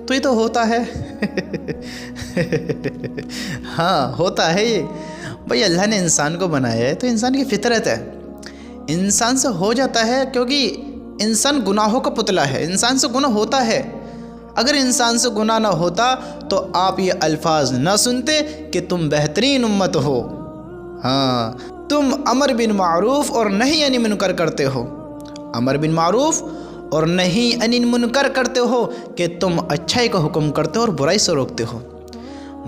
تو یہ تو ہوتا ہے ہاں ہوتا ہے یہ بھائی، اللہ نے انسان کو بنایا ہے تو انسان کی فطرت ہے، انسان سے ہو جاتا ہے، کیونکہ انسان گناہوں کا پتلا ہے، انسان سے گناہ ہوتا ہے۔ اگر انسان سے گناہ نہ ہوتا تو آپ یہ الفاظ نہ سنتے کہ تم بہترین امت ہو، ہاں تم امر بن معروف اور نہی عن منکر کرتے ہو، امر بن معروف اور نہی عن منکر کرتے ہو کہ تم اچھائی کا حکم کرتے ہو اور برائی سے روکتے ہو۔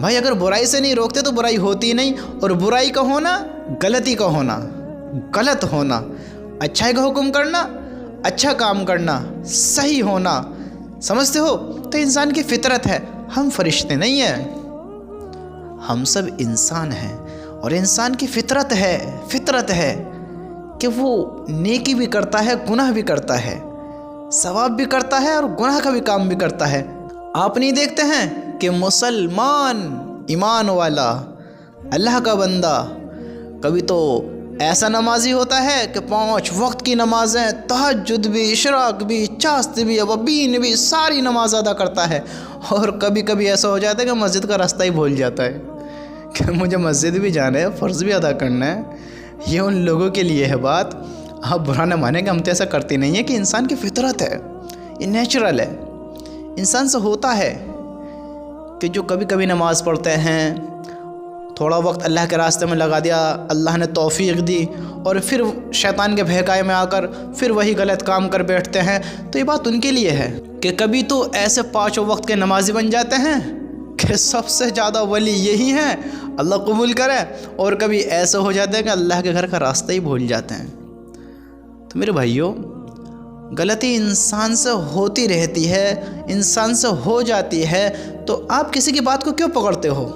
بھائی اگر برائی سے نہیں روکتے تو برائی ہوتی نہیں، اور برائی کا ہونا غلطی کا ہونا، غلط ہونا، اچھائی کا حکم کرنا، اچھا کام کرنا، صحیح ہونا، سمجھتے ہو؟ تو انسان کی فطرت ہے، ہم فرشتے نہیں ہیں، ہم سب انسان ہیں، اور انسان کی فطرت ہے کہ وہ نیکی بھی کرتا ہے، گناہ بھی کرتا ہے، ثواب بھی کرتا ہے اور گناہ کا بھی کام بھی کرتا ہے۔ آپ نہیں دیکھتے ہیں کہ مسلمان، ایمان والا، اللہ کا بندہ کبھی تو ایسا نمازی ہوتا ہے کہ 5 وقت کی نمازیں، تہجد بھی، اشراق بھی، چاست بھی، اوابین بھی، ساری نماز ادا کرتا ہے، اور کبھی کبھی ایسا ہو جاتا ہے کہ مسجد کا راستہ ہی بھول جاتا ہے کہ مجھے مسجد بھی جانا ہے، فرض بھی ادا کرنا ہے۔ یہ ان لوگوں کے لیے ہے بات، آپ برا نہ مانیں کہ ہم تو ایسا کرتے نہیں ہیں، کہ انسان کی فطرت ہے، یہ نیچرل ہے، انسان سے ہوتا ہے کہ جو کبھی کبھی نماز پڑھتے ہیں، تھوڑا وقت اللہ کے راستے میں لگا دیا، اللہ نے توفیق دی، اور پھر شیطان کے بہکائے میں آ کر پھر وہی غلط کام کر بیٹھتے ہیں، تو یہ بات ان کے لیے ہے کہ کبھی تو ایسے 5 وقت کے نمازی بن جاتے ہیں کہ سب سے زیادہ ولی یہی ہیں، اللہ قبول کرے، اور کبھی ایسے ہو جاتے ہیں کہ اللہ کے گھر کا راستہ ہی بھول جاتے ہیں۔ تو میرے بھائیوں، غلطی انسان سے ہوتی رہتی ہے، انسان سے ہو جاتی ہے، تو آپ کسی کی بات کو کیوں پکڑتے ہو؟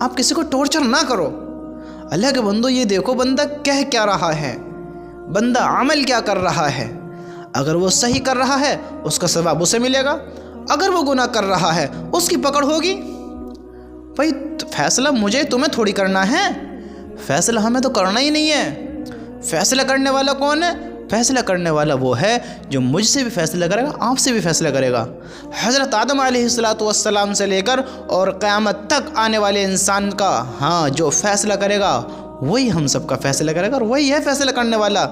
آپ کسی کو ٹارچر نہ کرو۔ اللہ کے بندو یہ دیکھو بندہ کہہ کیا رہا ہے، بندہ عمل کیا کر رہا ہے، اگر وہ صحیح کر رہا ہے اس کا ثواب اسے ملے گا، اگر وہ گناہ کر رہا ہے اس کی پکڑ ہوگی۔ بھائی فیصلہ مجھے تمہیں تھوڑی کرنا ہے، فیصلہ ہمیں تو کرنا ہی نہیں ہے۔ فیصلہ کرنے والا کون ہے؟ فیصلہ کرنے والا وہ ہے جو مجھ سے بھی فیصلہ کرے گا، آپ سے بھی فیصلہ کرے گا۔ حضرت آدم علیہ السلام سے لے کر اور قیامت تک آنے والے انسان کا جو فیصلہ کرے گا وہی ہم سب کا فیصلہ کرے گا، اور وہی ہے فیصلہ کرنے والا،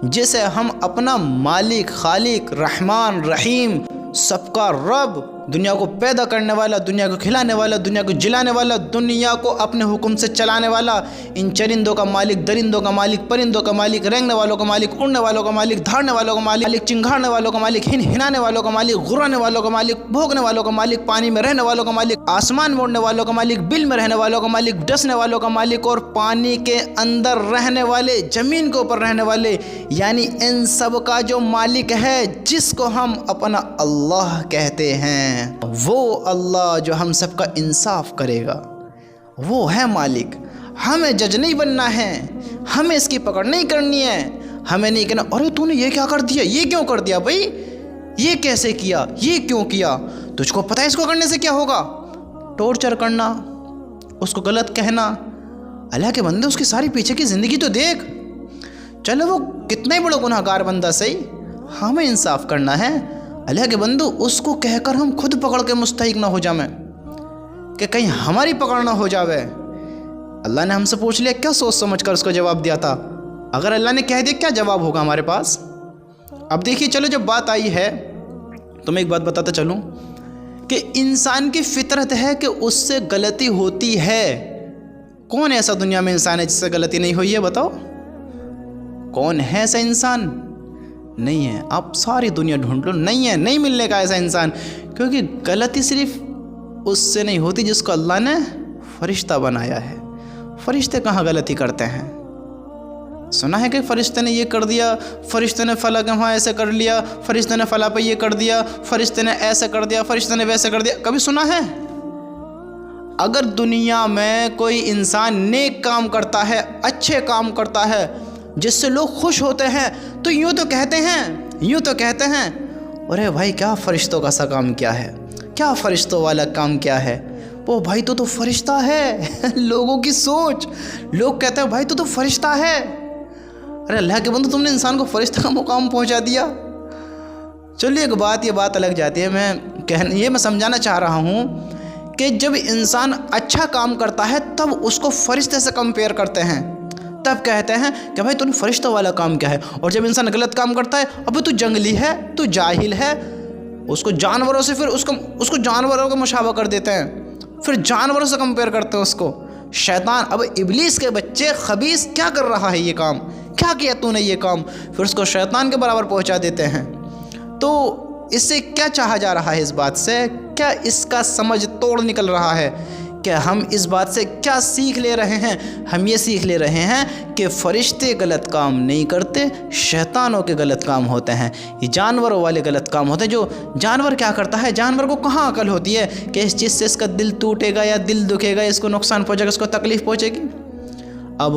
جسے ہم اپنا مالک، خالق، رحمان، رحیم، سب کا رب، دنیا کو پیدا کرنے والا، دنیا کو کھلانے والا، دنیا کو جلانے والا، دنیا کو اپنے حکم سے چلانے والا، ان چرندوں کا مالک، درندوں کا مالک، پرندوں کا مالک، رینگنے والوں کا مالک، اڑنے والوں کا مالک، دھاڑنے والوں کا مالک، چنگھاڑنے والوں کا مالک، ہنانے والوں کا مالک، غرانے والوں کا مالک، بھوگنے والوں کا مالک، پانی میں رہنے والوں کا مالک، آسمان میں اڑنے والوں کا مالک، بل میں رہنے والوں کا مالک، ڈسنے والوں کا مالک، اور پانی کے اندر رہنے والے، زمین کے اوپر رہنے والے، یعنی ان سب کا جو مالک ہے، جس کو ہم اپنا اللہ کہتے ہیں، وہ اللہ جو ہم سب کا انصاف کرے گا، وہ ہے مالک۔ ہمیں جج نہیں بننا ہے، ہمیں اس کی پکڑ نہیں کرنی ہے، ہمیں نہیں کہنا ارے تو نے یہ کیا کر دیا، یہ کیوں کر دیا، بھائی یہ کیسے کیا، یہ کیوں کیا، تجھ کو پتہ ہے اس کو کرنے سے کیا ہوگا؟ ٹارچر کرنا، اس کو غلط کہنا۔ اللہ کے بندے اس کی ساری پیچھے کی زندگی تو دیکھ، چلو وہ کتنا ہی بڑا گناہ گار بندہ صحیح، ہمیں انصاف کرنا ہے۔ اللہ کے بندو اس کو کہہ کر ہم خود پکڑ کے مستحق نہ ہو جائیں کہ کہیں ہماری پکڑ نہ ہو جاوے۔ اللہ نے ہم سے پوچھ لیا، کیا سوچ سمجھ کر اس کو جواب دیا تھا؟ اگر اللہ نے کہہ دیا کیا جواب ہوگا ہمارے پاس؟ اب دیکھیے، چلو جب بات آئی ہے تو میں ایک بات بتاتا چلوں کہ انسان کی فطرت ہے کہ اس سے غلطی ہوتی ہے۔ کون ایسا دنیا میں انسان ہے جس سے غلطی نہیں ہوئی ہے؟ بتاؤ کون ہے ایسا انسان؟ نہیں ہے، آپ ساری دنیا ڈھونڈ لو، نہیں ہے، نہیں ملنے کا ایسا انسان، کیونکہ غلطی صرف اس سے نہیں ہوتی جس کو اللہ نے فرشتہ بنایا ہے۔ فرشتے کہاں غلطی کرتے ہیں؟ سنا ہے کہ فرشتے نے یہ کر دیا، فرشتے نے فلاں کے وہاں ایسے کر لیا، فرشتے نے فلاں پہ یہ کر دیا، فرشتے نے ایسے کر دیا، فرشتے نے ویسے کر دیا، کبھی سنا ہے؟ اگر دنیا میں کوئی انسان نیک کام کرتا ہے، اچھے کام کرتا ہے، جس سے لوگ خوش ہوتے ہیں، تو یوں تو کہتے ہیں ارے بھائی کیا فرشتوں کا سا کام کیا ہے، کیا فرشتوں والا کام کیا ہے، وہ بھائی تو فرشتہ ہے۔ لوگوں کی سوچ، لوگ کہتے ہیں بھائی تو فرشتہ ہے۔ ارے اللہ کے بندو، تم نے انسان کو فرشتہ کا مقام پہنچا دیا۔ چلیے ایک بات، یہ بات الگ جاتی ہے، میں یہ میں سمجھانا چاہ رہا ہوں کہ جب انسان اچھا کام کرتا ہے تب اس کو فرشتے سے کمپیئر کرتے ہیں، تب کہتے ہیں کہ بھائی تو نے فرشتوں والا کام کیا ہے۔ اور جب انسان غلط کام کرتا ہے، اب تو جنگلی ہے، تو جاہل ہے، اس کو جانوروں سے پھر اس کو جانوروں کا مشابہ کر دیتے ہیں، پھر جانوروں سے کمپیئر کرتے ہیں اس کو۔ شیطان، اب ابلیس کے بچے خبیث کیا کر رہا ہے یہ کام، کیا کیا تو نے یہ کام، پھر اس کو شیطان کے برابر پہنچا دیتے ہیں۔ تو اس سے کیا چاہا جا رہا ہے؟ اس بات سے کیا اس کا سمجھ توڑ نکل رہا ہے کہ ہم اس بات سے کیا سیکھ لے رہے ہیں؟ ہم یہ سیکھ لے رہے ہیں کہ فرشتے غلط کام نہیں کرتے، شیطانوں کے غلط کام ہوتے ہیں، یہ جانوروں والے غلط کام ہوتے ہیں۔ جو جانور کیا کرتا ہے، جانور کو کہاں عقل ہوتی ہے کہ اس چیز سے اس کا دل ٹوٹے گا یا دل دکھے گا، اس کو نقصان پہنچے گا، اس کو تکلیف پہنچے گی۔ اب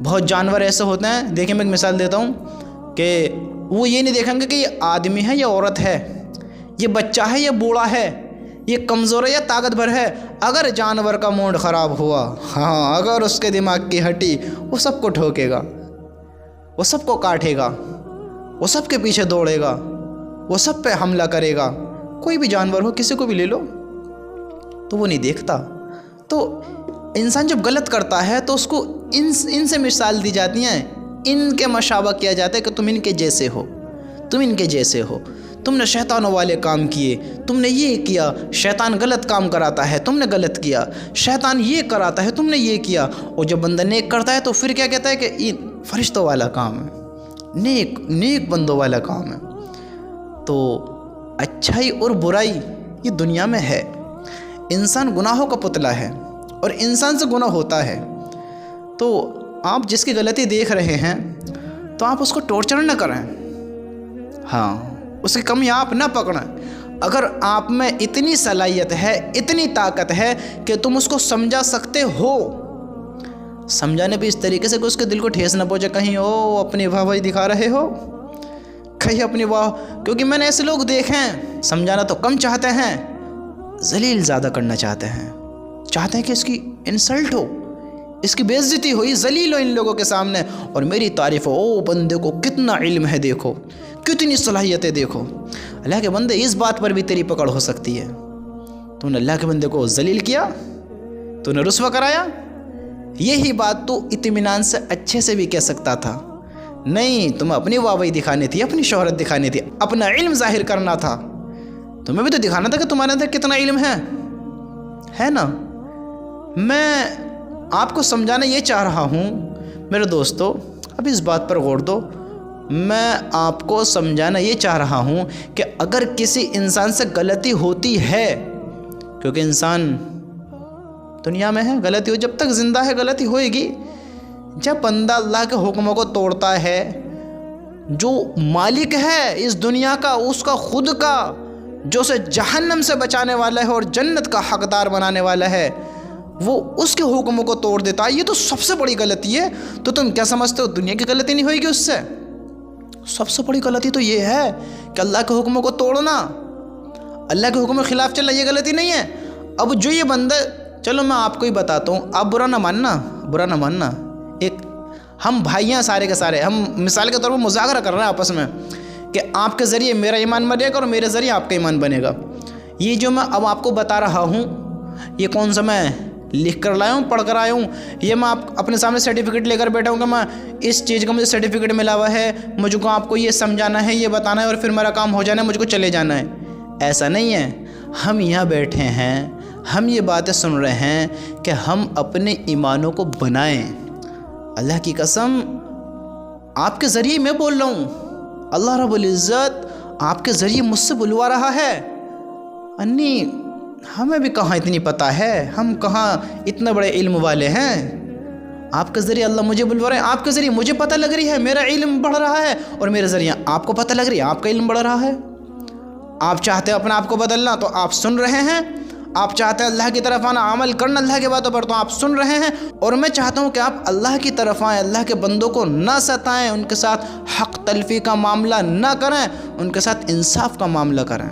بہت جانور ایسے ہوتے ہیں، دیکھیں میں ایک مثال دیتا ہوں کہ وہ یہ نہیں دیکھیں گے کہ یہ آدمی ہے یا عورت ہے، یہ بچہ ہے یا بوڑھا ہے، یہ کمزور ہے یا طاقت بھر ہے۔ اگر جانور کا موڈ خراب ہوا، ہاں، اگر اس کے دماغ کی ہٹی، وہ سب کو ٹھوکے گا، وہ سب کو کاٹے گا، وہ سب کے پیچھے دوڑے گا، وہ سب پہ حملہ کرے گا۔ کوئی بھی جانور ہو، کسی کو بھی لے لو، تو وہ نہیں دیکھتا۔ تو انسان جب غلط کرتا ہے تو اس کو ان سے مثال دی جاتی ہیں، ان کے مشابہ کیا جاتا ہے کہ تم ان کے جیسے ہو، تم ان کے جیسے ہو، تم نے شیطانوں والے کام کیے، تم نے یہ کیا، شیطان غلط کام کراتا ہے، تم نے غلط کیا، شیطان یہ کراتا ہے، تم نے یہ کیا۔ اور جب بندہ نیک کرتا ہے تو پھر کیا کہتا ہے کہ یہ فرشتوں والا کام ہے، نیک بندوں والا کام ہے۔ تو اچھائی اور برائی یہ دنیا میں ہے، انسان گناہوں کا پتلا ہے اور انسان سے گناہ ہوتا ہے۔ تو آپ جس کی غلطی دیکھ رہے ہیں تو آپ اس کو ٹارچر نہ کریں، ہاں، اس کی کمی آپ نہ پکڑیں۔ اگر آپ میں اتنی صلاحیت ہے، اتنی طاقت ہے کہ تم اس کو سمجھا سکتے ہو، سمجھانے پہ اس طریقے سے کہ اس کے دل کو ٹھیس نہ پہنچے، کہیں اپنی واہ واہی دکھا رہے ہو، کہیں اپنی واہ، کیونکہ میں نے ایسے لوگ دیکھے ہیں سمجھانا تو کم چاہتے ہیں، ذلیل زیادہ کرنا چاہتے ہیں کہ اس کی انسلٹ ہو، اس کی بے عزتی ہو، یہ ذلیل ہو ان لوگوں کے سامنے، اور میری تعریف ہو، بندے کو کتنا علم ہے دیکھو، کتنی صلاحیتیں دیکھو۔ اللہ کے بندے، اس بات پر بھی تیری پکڑ ہو سکتی ہے، تو نے اللہ کے بندے کو ذلیل کیا، تو نے رسوا کرایا۔ یہی بات تو اطمینان سے اچھے سے بھی کہہ سکتا تھا، نہیں، تمہیں اپنی واہواہی دکھانی تھی، اپنی شہرت دکھانی تھی، اپنا علم ظاہر کرنا تھا، تمہیں بھی تو دکھانا تھا کہ تمہارے اندر کتنا علم ہے نا۔ میں آپ کو سمجھانا یہ چاہ رہا ہوں میرے دوستو، اب اس بات پر غور دو، میں آپ کو سمجھانا یہ چاہ رہا ہوں کہ اگر کسی انسان سے غلطی ہوتی ہے، کیونکہ انسان دنیا میں ہے، غلطی ہو، جب تک زندہ ہے غلطی ہوئے گی۔ جب بندہ اللہ کے حکموں کو توڑتا ہے، جو مالک ہے اس دنیا کا، اس کا خود کا، جو اسے جہنم سے بچانے والا ہے اور جنت کا حقدار بنانے والا ہے، وہ اس کے حکموں کو توڑ دیتا ہے، یہ تو سب سے بڑی غلطی ہے۔ تو تم کیا سمجھتے ہو دنیا کی غلطی نہیں ہوئے گی اس سے؟ سب سے بڑی غلطی تو یہ ہے کہ اللہ کے حکموں کو توڑنا، اللہ کے حکم کے خلاف چلنا، یہ غلطی نہیں ہے۔ اب جو یہ بندہ، چلو میں آپ کو ہی بتاتا ہوں، آپ برا نہ ماننا، ایک ہم بھائی ہیں سارے کے سارے، ہم مثال کے طور پر مذاکرہ کر رہے ہیں آپس میں کہ آپ کے ذریعے میرا ایمان بنے گا اور میرے ذریعے آپ کا ایمان بنے گا۔ یہ جو میں اب آپ کو بتا رہا ہوں، یہ کون سا میں لکھ کر لایا ہوں، پڑھ کر آیا ہوں، یہ میں آپ اپنے سامنے سرٹیفکیٹ لے کر بیٹھا ہوں کہ میں اس چیز کا مجھے سرٹیفکیٹ ملا ہوا ہے، مجھ کو آپ کو یہ سمجھانا ہے، یہ بتانا ہے، اور پھر میرا کام ہو جانا ہے، مجھ کو چلے جانا ہے۔ ایسا نہیں ہے، ہم یہاں بیٹھے ہیں، ہم یہ باتیں سن رہے ہیں کہ ہم اپنے ایمانوں کو بنائیں۔ اللہ کی قسم، آپ کے ذریعے میں بول رہا ہوں، اللہ رب العزت آپ کے ذریعے مجھ سے بلوا رہا ہے۔ انی ہمیں بھی کہاں اتنی پتہ ہے، ہم کہاں اتنے بڑے علم والے ہیں۔ آپ کے ذریعے اللہ مجھے بلوا رہے ہیں، آپ کے ذریعے مجھے پتہ لگ رہی ہے، میرا علم بڑھ رہا ہے، اور میرے ذریعے آپ کو پتہ لگ رہی ہے، آپ کا علم بڑھ رہا ہے۔ آپ چاہتے ہیں اپنے آپ کو بدلنا تو آپ سن رہے ہیں، آپ چاہتے ہیں اللہ کی طرف آنا، عمل کرنا اللہ کی باتوں پر، تو آپ سن رہے ہیں۔ اور میں چاہتا ہوں کہ آپ اللہ کی طرف آئیں، اللہ کے بندوں کو نہ ستائیں، ان کے ساتھ حق تلفی کا معاملہ نہ کریں، ان کے ساتھ انصاف کا معاملہ کریں۔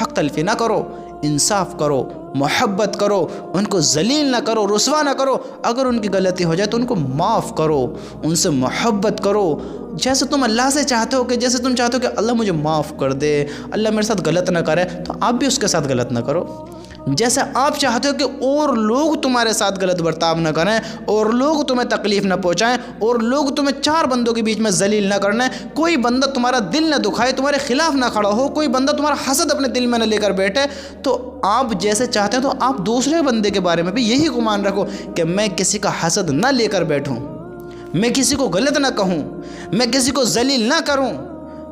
حق تلفی نہ کرو، انصاف کرو، محبت کرو، ان کو ذلیل نہ کرو، رسوا نہ کرو۔ اگر ان کی غلطی ہو جائے تو ان کو معاف کرو، ان سے محبت کرو، جیسے تم اللہ سے چاہتے ہو کہ جیسے تم چاہتے ہو کہ اللہ مجھے معاف کر دے، اللہ میرے ساتھ غلط نہ کرے، تو آپ بھی اس کے ساتھ غلط نہ کرو۔ جیسے آپ چاہتے ہو کہ اور لوگ تمہارے ساتھ غلط برتاؤ نہ کریں، اور لوگ تمہیں تکلیف نہ پہنچائیں، اور لوگ تمہیں 4 بندوں کے بیچ میں ذلیل نہ کرنا، کوئی بندہ تمہارا دل نہ دکھائے، تمہارے خلاف نہ کھڑا ہو، کوئی بندہ تمہارا حسد اپنے دل میں نہ لے کر بیٹھے، تو آپ جیسے چاہتے ہیں تو آپ دوسرے بندے کے بارے میں بھی یہی گمان رکھو کہ میں کسی کا حسد نہ لے کر بیٹھوں، میں کسی کو غلط نہ کہوں، میں کسی کو ذلیل نہ کروں،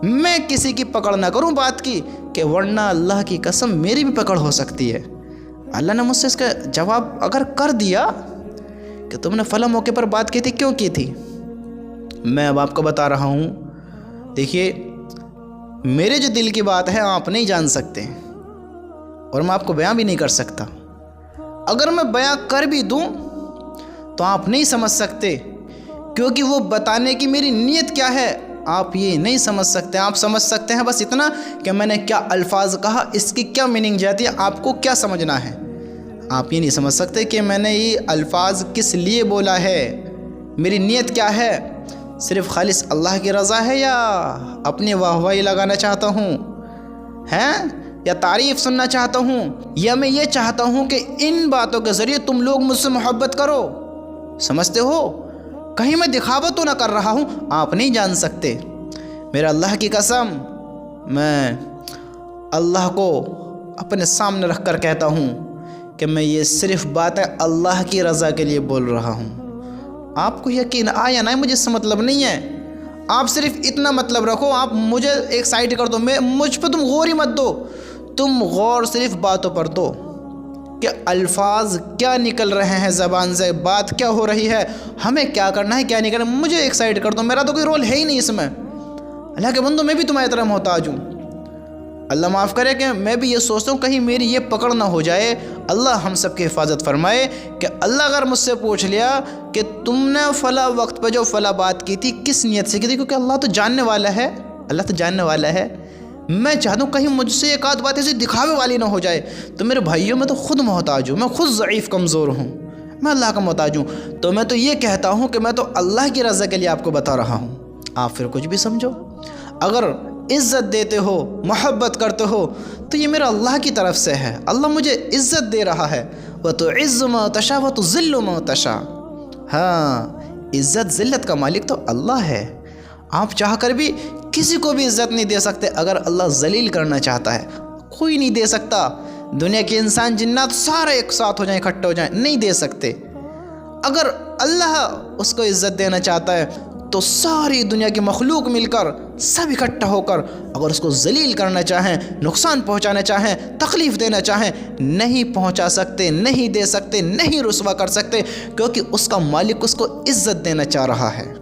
میں کسی کی پکڑ نہ کروں بات کی، کہ ورنہ اللہ کی قسم میری بھی پکڑ ہو سکتی ہے۔ اللہ نے مجھ سے اس کا جواب اگر کر دیا کہ تم نے فلاں موقع پر بات کی تھی، کیوں کی تھی، میں اب آپ کو بتا رہا ہوں۔ دیکھیے، میرے جو دل کی بات ہے آپ نہیں جان سکتے، اور میں آپ کو بیان بھی نہیں کر سکتا۔ اگر میں بیان کر بھی دوں تو آپ نہیں سمجھ سکتے، کیونکہ وہ بتانے کی میری نیت کیا ہے آپ یہ نہیں سمجھ سکتے۔ آپ سمجھ سکتے ہیں بس اتنا کہ میں نے کیا الفاظ کہا، اس کی کیا میننگ جاتی ہے، آپ کو کیا سمجھنا ہے۔ آپ یہ نہیں سمجھ سکتے کہ میں نے یہ الفاظ کس لیے بولا ہے، میری نیت کیا ہے، صرف خالص اللہ کی رضا ہے، یا اپنی واہواہی لگانا چاہتا ہوں، یا تعریف سننا چاہتا ہوں، یا میں یہ چاہتا ہوں کہ ان باتوں کے ذریعے تم لوگ مجھ سے محبت کرو۔ سمجھتے ہو؟ کہیں میں دکھاوا تو نہ کر رہا ہوں، آپ نہیں جان سکتے۔ میرا اللہ کی قسم، میں اللہ کو اپنے سامنے رکھ کر کہتا ہوں کہ میں یہ صرف باتیں اللہ کی رضا کے لیے بول رہا ہوں۔ آپ کو یقین آیا نہ، مجھے اس سے مطلب نہیں ہے، آپ صرف اتنا مطلب رکھو، آپ مجھے ایک سائڈ کر دو، مجھ پہ تم غور ہی مت دو، تم غور صرف باتوں پر دو کہ الفاظ کیا نکل رہے ہیں زبان سے، بات کیا ہو رہی ہے، ہمیں کیا کرنا ہے کیا نہیں کرنا، مجھے ایک سائڈ کر دو، میرا تو کوئی رول ہے ہی نہیں اس میں۔ اللہ کے بندوں، میں بھی تمہاری طرح محتاج ہوں۔ اللہ معاف کرے کہ میں بھی یہ سوچتا ہوں کہیں میری یہ پکڑ نہ ہو جائے۔ اللہ ہم سب کی حفاظت فرمائے کہ اللہ اگر مجھ سے پوچھ لیا کہ تم نے فلاں وقت پہ جو فلاں بات کی تھی کس نیت سے کی تھی، کیونکہ اللہ تو جاننے والا ہے، اللہ تو جاننے والا ہے۔ میں چاہتا ہوں کہیں مجھ سے ایک آدھ بات ایسی دکھاوے والی نہ ہو جائے، تو میرے بھائیوں میں تو خود محتاج ہوں، میں خود ضعیف کمزور ہوں، میں اللہ کا محتاج ہوں، تو میں تو یہ کہتا ہوں کہ میں تو اللہ کی رضا کے لیے آپ کو بتا رہا ہوں۔ آپ پھر کچھ بھی سمجھو، اگر عزت دیتے ہو، محبت کرتے ہو، تو یہ میرا اللہ کی طرف سے ہے، اللہ مجھے عزت دے رہا ہے۔ وَتُعِزُّ مَن تَشَاءُ وَتُذِلُّ مَن تَشَاءُ، ہاں، عزت ذلت کا مالک تو اللہ ہے۔ آپ چاہ کر بھی کسی کو بھی عزت نہیں دے سکتے، اگر اللہ ذلیل کرنا چاہتا ہے کوئی نہیں دے سکتا۔ دنیا کے انسان جنات سارے ایک ساتھ ہو جائیں، اکٹھے ہو جائیں، نہیں دے سکتے۔ اگر اللہ اس کو عزت دینا چاہتا ہے تو ساری دنیا کی مخلوق مل کر سب اکٹھا ہو کر اگر اس کو ذلیل کرنا چاہیں، نقصان پہنچانا چاہیں، تکلیف دینا چاہیں، نہیں پہنچا سکتے، نہیں دے سکتے، نہیں رسوا کر سکتے، کیونکہ اس کا مالک اس کو عزت دینا چاہ رہا ہے۔